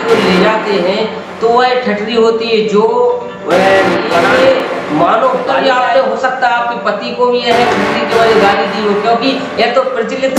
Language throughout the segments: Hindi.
को ले जाते हैं तो वह ठटरी होती है। जो बनाए मानो तभी आपने हो सकता है आपके पति को भी यह ठटरी की वजह गाली दी हो, क्योंकि यह तो प्रचलित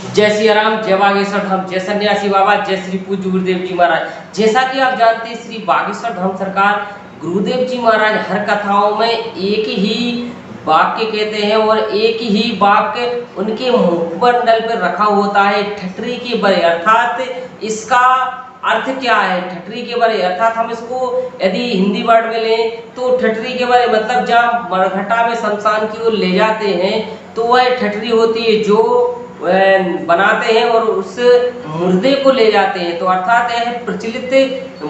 जय सिया राम, जय बागेश्वर धाम, जय सन्यासी बाबा, जय श्री पूज्य गुरुदेव जी महाराज। जैसा कि आप जानते हैं, श्री बागेश्वर धाम सरकार गुरुदेव जी महाराज हर कथाओं में एक ही वाक्य कहते हैं और एक ही वाक्य उनके मुखमंडल पर रखा होता है, ठटरी के बरे। अर्थात इसका अर्थ क्या है? ठटरी के बरे अर्थात हम इसको यदि हिंदी वर्ड में लें तो ठटरी के बरे मतलब जब मरघटा में शमशान की ओर ले जाते हैं तो वह ठटरी होती है जो बनाते हैं और उस मुर्दे को ले जाते हैं। तो अर्थात यह प्रचलित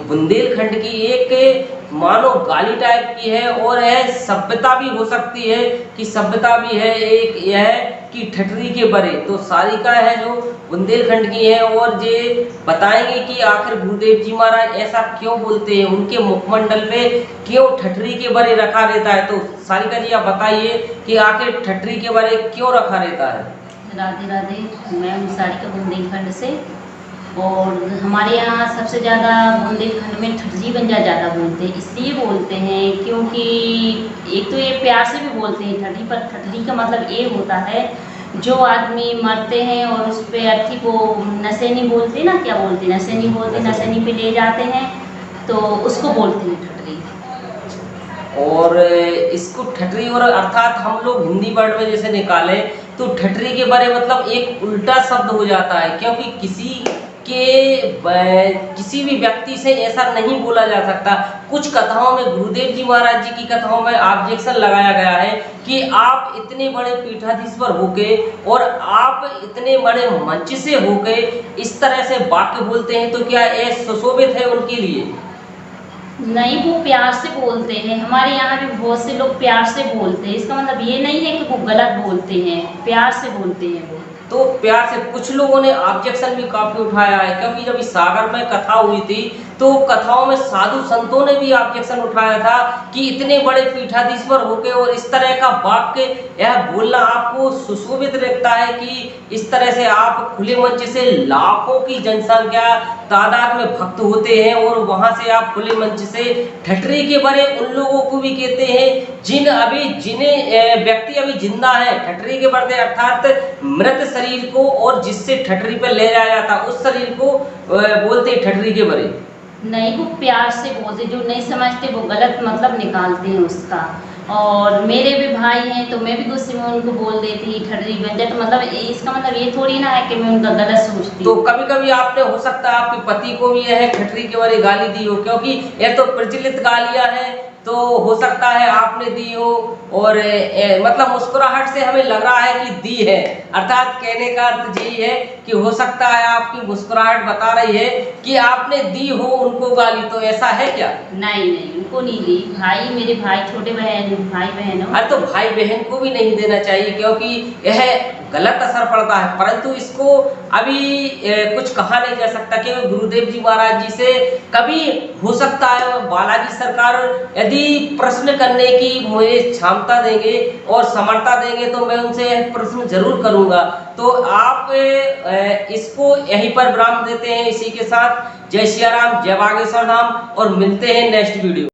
बुंदेलखंड की एक मानो गाली टाइप की है और यह सभ्यता भी हो सकती है कि सभ्यता भी है एक यह कि ठटरी के बरे। तो सारिका है जो बुंदेलखंड की है और ये बताएंगे कि आखिर गुरुदेव जी महाराज ऐसा क्यों बोलते हैं, उनके मुखमंडल पे क्यों ठटरी के बरे रखा रहता है। तो सारिका जी आप बताइए कि आखिर ठटरी के बरे क्यों रखा रहता है। राधे राधे, मैं सारिका बुंदेलखंड से। और हमारे यहाँ सबसे ज़्यादा बुंदेलखंड में ठटरी बंजा ज़्यादा बोलते हैं। इसलिए बोलते हैं क्योंकि एक तो ये प्यार से भी बोलते हैं ठटरी, पर ठटरी का मतलब ये होता है जो आदमी मरते हैं और उस पर अर्थी को नशेनी बोलते हैं ना, क्या बोलते हैं, नशेनी बोलते हैं, नशेनी पे ले जाते हैं तो उसको बोलते हैं ठटरी। और इसको ठटरी और अर्थात हम लोग हिंदी वर्ड में जैसे निकाले तो ठटरी के बारे मतलब एक उल्टा शब्द हो जाता है, क्योंकि किसी भी व्यक्ति से ऐसा नहीं बोला जा सकता। कुछ कथाओं में गुरुदेव जी महाराज जी की कथाओं में ऑब्जेक्शन लगाया गया है कि आप इतने बड़े पीठाधीश्वर होके और आप इतने बड़े मंच से होके इस तरह से वाक्य बोलते हैं, तो क्या ये सुशोभित है उनके लिए? नहीं, वो प्यार से बोलते हैं। हमारे यहाँ भी बहुत से लोग प्यार से बोलते हैं। इसका मतलब ये नहीं है कि वो गलत बोलते हैं, प्यार से बोलते हैं वो। तो प्यार से कुछ लोगों ने ऑब्जेक्शन भी काफी उठाया है, क्योंकि जब इस सागर में कथा हुई थी तो कथाओं में साधु संतों ने भी ऑब्जेक्शन उठाया था कि इतने बड़े पीठाधीश्वर होके और इस तरह का वाक्य यह बोलना आपको सुशोभित लगता है कि इस तरह से आप खुले मंच से लाखों की जनसंख्या तादाद में भक्त होते हैं और वहां से आप खुले मंच से ठटरी के बरे उन लोगों को भी कहते हैं जिन्हें व्यक्ति अभी जिंदा है, ठटरी के बरे अर्थात मृत शरीर को, और जिससे ठटरी पर ले जाया जाता उस शरीर को बोलते हैं ठटरी के बरे। नहीं, वो प्यार से बोलते, जो नहीं समझते वो गलत मतलब निकालते हैं उसका। और मेरे भी भाई हैं तो मैं भी गुस्से में उनको बोल देती ठटरी बंजा, तो मतलब इसका मतलब ये थोड़ी ना है कि मैं उनका गलत सोचती। तो कभी कभी आपने हो सकता है आपके पति को भी यह ठटरी के बारे गाली दी हो, क्योंकि यह तो प्रचलित गालियां हैं, तो हो सकता है आपने दी हो और मतलब मुस्कुराहट से हमें लग रहा है कि दी है। अर्थात कहने का अर्थ यही है कि हो सकता है आपकी मुस्कुराहट बता रही है कि आपने दी हो उनको गाली, तो ऐसा है क्या? नहीं नहीं, उनको नहीं दी। भाई, मेरे भाई छोटे भाई बहन हो। अरे तो भाई बहन को भी नहीं देना चाहिए, क्योंकि यह गलत असर पड़ता है। परंतु इसको अभी कुछ कहा नहीं जा सकता कि गुरुदेव जी महाराज जी से कभी हो सकता है बालाजी सरकार यदि प्रश्न करने की मुझे क्षमता देंगे और समर्था देंगे तो मैं उनसे यह प्रश्न जरूर करूंगा। तो आप इसको यहीं पर विराम देते हैं। इसी के साथ जय सिया राम, जय बागेश्वर धाम, और मिलते हैं नेक्स्ट वीडियो।